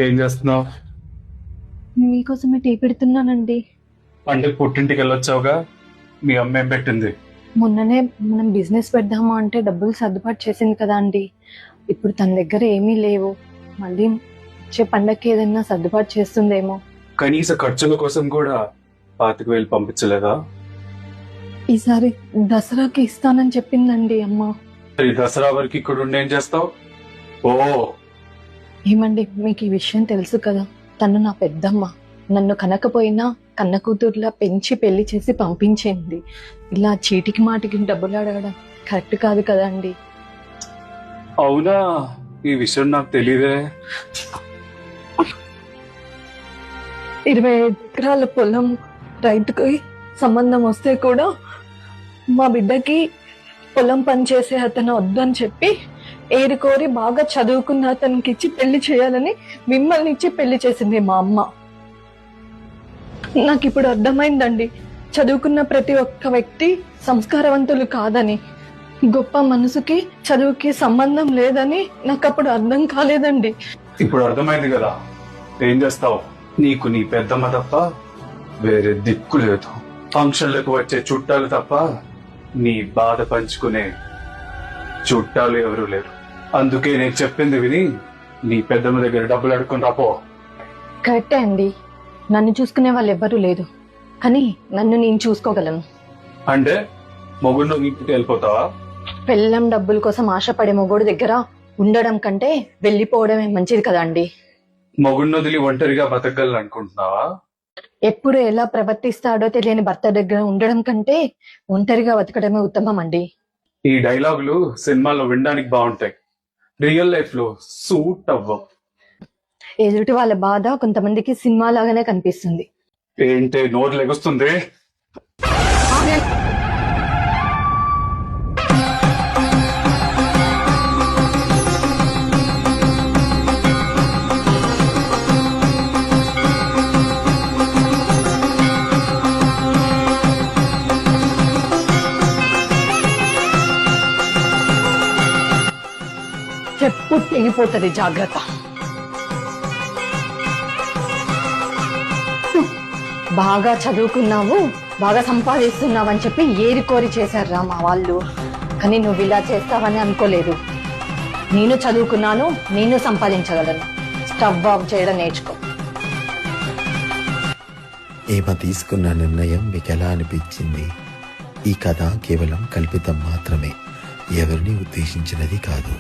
ఏం చేస్తున్నావు? మీకోసమే టీ పెడుతున్నానండి. అంటే పుట్టింటికి వెళ్ళొచ్చావుగా, మీ అమ్మ ఏం పెట్టింది? మొన్ననే మనం బిజినెస్ పెడదామా అంటే డబ్బులు సర్దుబాటు చేసింది కదా అండి. ఇప్పుడు తన దగ్గర ఏమీ లేవు. మళ్ళీ వచ్చే పండక్కి ఏదైనా సర్దుబాటు చేస్తుందేమో. కనీస ఖర్చుల కోసం కూడా 25,000 పంపించలేదా? ఈసారి దసరాకి ఇస్తానని చెప్పిందండి అమ్మ. ఈ దసరా వరకు ఇక్కడ ఉండి ఏం చేస్తావు? ఓ, ఏమండి, మీకు ఈ విషయం తెలుసు కదా, తను నా పెద్దమ్మ. నన్ను కనకపోయినా కన్న కూతుర్లా పెంచి పెళ్లి చేసి పంపించింది. ఇలా చీటికి మాటికి డబ్బులు అడగడం కరెక్ట్ కాదు కదా అండి. అవునా? ఈ విషయం నాకు తెలియదే. 20 ఎకరాల పొలం రైతుకి సంబంధం వస్తే కూడా మా బిడ్డకి పొలం పని చేసే అతను వద్దని చెప్పి ఏరుకోరి బాగా చదువుకున్న అతనికి ఇచ్చి పెళ్లి చేయాలని మిమ్మల్ని ఇచ్చి పెళ్లి చేసింది మా అమ్మ. నాకు ఇప్పుడు అర్థమైందండి, చదువుకున్న ప్రతి ఒక్క వ్యక్తి సంస్కారవంతులు కాదని. గొప్ప మనసుకి చదువుకి సంబంధం లేదని నాకు అప్పుడు అర్థం కాలేదండి. ఇప్పుడు అర్థమైంది కదా, ఏం చేస్తావు? నీకు నీ పెద్దమ్మ తప్ప వేరే దిక్కు లేదు. ఫంక్షన్లకు వచ్చే చుట్టాలు తప్ప నీ బాధ పంచుకునే చుట్టాలు ఎవరూ లేరు. అందుకే నేను చెప్పింది విని నీ పెద్దమ్మ దగ్గర డబ్బులు అడుక్కుని రాపో. కరెక్టే అండి, నన్ను చూసుకునే వాళ్ళు ఎవ్వరూ లేదు, కానీ నన్ను నేను చూసుకోగలను. అంటే మొగుడు ఇంటికి వెళ్ళిపోతావా? పెళ్ళం డబ్బుల కోసం ఆశపడే మొగోడు దగ్గర ఉండడం కంటే వెళ్ళిపోవడమే మంచిది కదా అండి. మొగుడిని వదిలి ఒంటరిగా బతకగలను అనుకుంటున్నావా? ఎప్పుడు ఎలా ప్రవర్తిస్తాడో తెలియని భర్త దగ్గర ఉండడం కంటే ఒంటరిగా బతకడమే ఉత్తమం అండి. ఈ డైలాగులు సినిమాలో వినడానికి బాగుంటాయి, రియల్ లైఫ్ లో సూట్ అవ్వవు. ఎదుటి వాళ్ళ బాధ కొంతమందికి సినిమా లాగానే కనిపిస్తుంది. ఏంటే నోరు లెగుస్తుంది? చెప్పు తెగిపోతుంది, జాగ్రత్త. బాగా చదువుకున్నావు, బాగా సంపాదిస్తున్నావు అని చెప్పి ఏరికోరి చేశారా మా వాళ్ళు. కానీ నువ్వు ఇలా చేస్తావని అనుకోలేదు. నేను చదువుకున్నాను, నేను సంపాదించగలను. స్టవ్ ఆఫ్ చేయడం నేర్చుకో. ఏమ తీసుకున్న నిర్ణయం మీకు ఎలా అనిపించింది? ఈ కథ కేవలం కల్పితం మాత్రమే, ఎవరిని ఉద్దేశించినది కాదు.